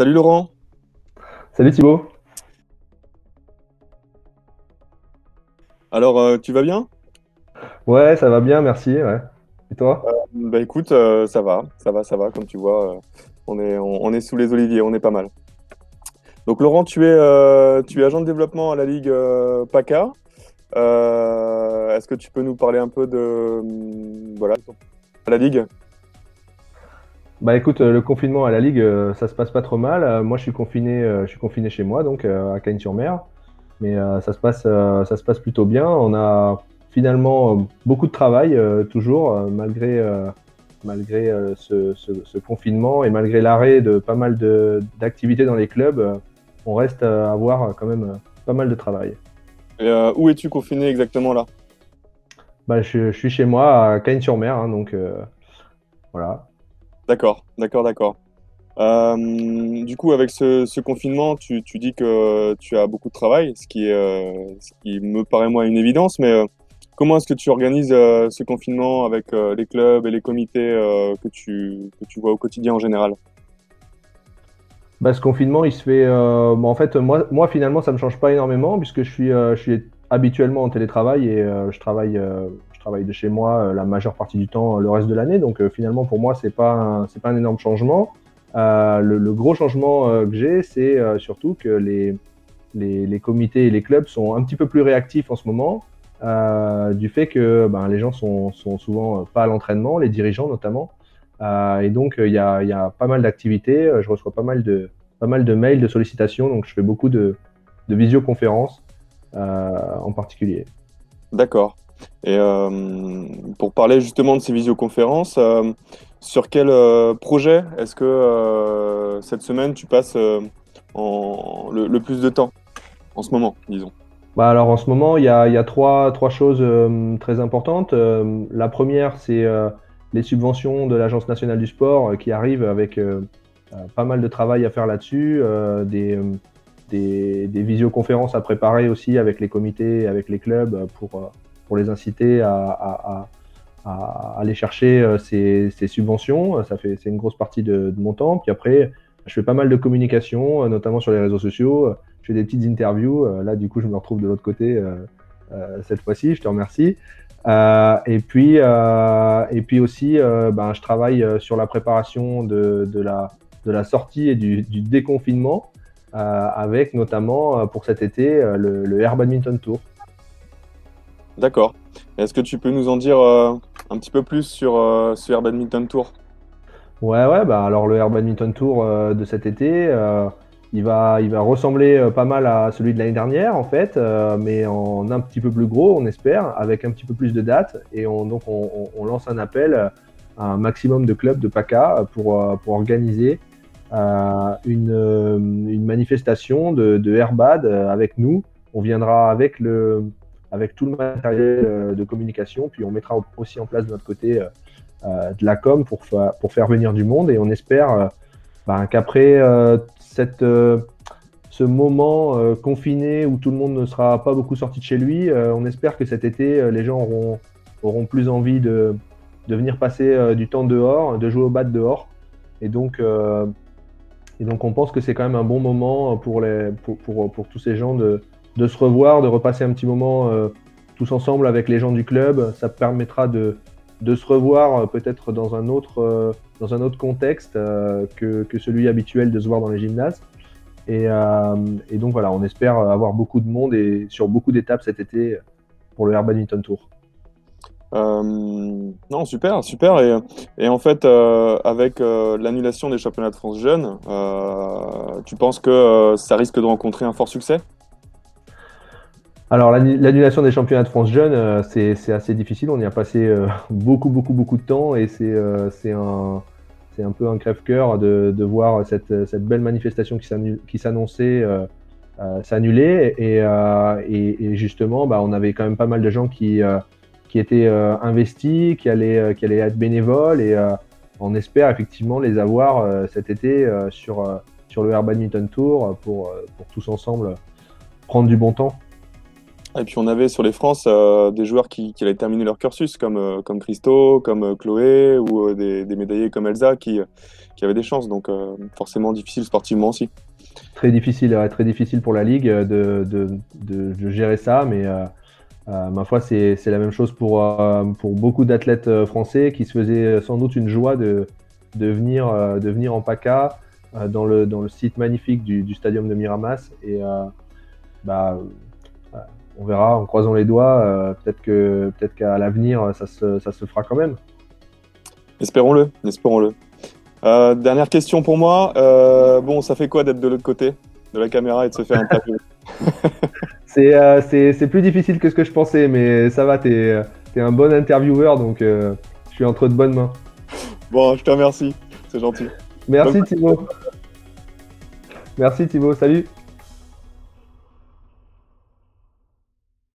Salut Laurent. Salut Thibaut. Alors tu vas bien? Ouais, ça va bien, merci. Ouais. Et toi? Bah écoute, ça va, ça va, comme tu vois, on est sous les oliviers, on est pas mal. Donc Laurent, tu es agent de développement à la Ligue PACA. Est-ce que tu peux nous parler un peu voilà, à la Ligue? Bah écoute, le confinement à la Ligue, ça se passe pas trop mal. Moi, je suis confiné chez moi, donc à Cagnes-sur-Mer. Mais ça se passe plutôt bien. On a finalement beaucoup de travail toujours, malgré ce confinement et malgré l'arrêt de pas mal d'activités dans les clubs. On reste à avoir quand même pas mal de travail. Et, où es-tu confiné exactement là? Bah, je suis chez moi à Cagnes-sur-Mer, hein, donc voilà. D'accord, d'accord, d'accord. Du coup, avec ce confinement, tu dis que tu as beaucoup de travail, ce qui me paraît moi une évidence, mais comment est-ce que tu organises ce confinement avec les clubs et les comités que tu vois au quotidien en général? Bah, ce confinement, il se fait. Bah, en fait, moi, finalement, ça me change pas énormément puisque je suis habituellement en télétravail et je travaille de chez moi la majeure partie du temps le reste de l'année. Donc, finalement, pour moi, c'est pas un énorme changement. Le gros changement que j'ai, c'est surtout que les comités et les clubs sont un petit peu plus réactifs en ce moment, du fait que ben, les gens sont souvent pas à l'entraînement, les dirigeants notamment. Et donc, il y a pas mal d'activités. Je reçois pas mal de mails, de sollicitations. Donc, je fais beaucoup de visioconférences en particulier. D'accord. Et pour parler justement de ces visioconférences, sur quel projet est-ce que cette semaine tu passes le plus de temps en ce moment, disons? Bah, alors, en ce moment, il y a trois choses très importantes. La première, c'est les subventions de l'Agence nationale du sport qui arrivent avec pas mal de travail à faire là-dessus, des visioconférences à préparer aussi avec les comités, avec les clubs pour les inciter à aller chercher ces subventions. C'est une grosse partie de mon temps. Puis après, je fais pas mal de communication, notamment sur les réseaux sociaux. Je fais des petites interviews. Là, du coup, je me retrouve de l'autre côté cette fois-ci. Je te remercie. Et puis aussi, ben, je travaille sur la préparation de la sortie et du déconfinement, avec notamment pour cet été le Air Badminton Tour. D'accord. Est-ce que tu peux nous en dire un petit peu plus sur ce Air Badminton Tour? Ouais, bah alors le Air Badminton Tour de cet été, il va ressembler pas mal à celui de l'année dernière en fait, mais en un petit peu plus gros, on espère, avec un petit peu plus de dates. Et on lance un appel à un maximum de clubs de PACA pour organiser une manifestation de Airbad avec nous. On viendra avec tout le matériel de communication, puis on mettra aussi en place de notre côté de la com pour faire venir du monde. Et on espère ben, qu'après ce moment confiné où tout le monde ne sera pas beaucoup sorti de chez lui, on espère que cet été, les gens auront plus envie de venir passer du temps dehors, de jouer au bat dehors. Et donc, euh, et donc on pense que c'est quand même un bon moment pour tous ces gens de se revoir, de repasser un petit moment tous ensemble avec les gens du club. Ça permettra de se revoir peut-être dans un autre contexte que celui habituel de se voir dans les gymnases. Et donc voilà, on espère avoir beaucoup de monde et sur beaucoup d'étapes cet été pour le Air Badminton Tour. Non, super, super. Et en fait, avec l'annulation des championnats de France jeunes, tu penses que ça risque de rencontrer un fort succès? Alors l'annulation des championnats de France jeunes, c'est assez difficile. On y a passé beaucoup de temps et c'est un peu un crève-cœur de voir cette belle manifestation qui s'annonçait s'annuler. Et justement, bah, on avait quand même pas mal de gens qui étaient investis, qui allaient être bénévoles. Et on espère effectivement les avoir cet été sur le Air Badminton Tour pour tous ensemble prendre du bon temps. Et puis on avait sur les France des joueurs qui allaient terminer leur cursus, comme Christo, comme Chloé, ou des médaillés comme Elsa qui avaient des chances. Donc forcément difficile sportivement aussi. Très difficile, ouais, très difficile pour la Ligue de gérer ça, mais ma foi, c'est la même chose pour beaucoup d'athlètes français qui se faisaient sans doute une joie de venir en PACA dans le site magnifique du stadium de Miramas. Et bah, on verra, en croisant les doigts, peut-être qu'à l'avenir, ça se fera quand même. Espérons-le, espérons-le. Dernière question pour moi. Bon, ça fait quoi d'être de l'autre côté de la caméra et de se faire interviewer? C'est plus difficile que ce que je pensais, mais ça va, t'es un bon intervieweur, donc je suis entre de bonnes mains. Bon, je te remercie, c'est gentil. Bonne Merci Thibaut. Merci Thibaut, salut.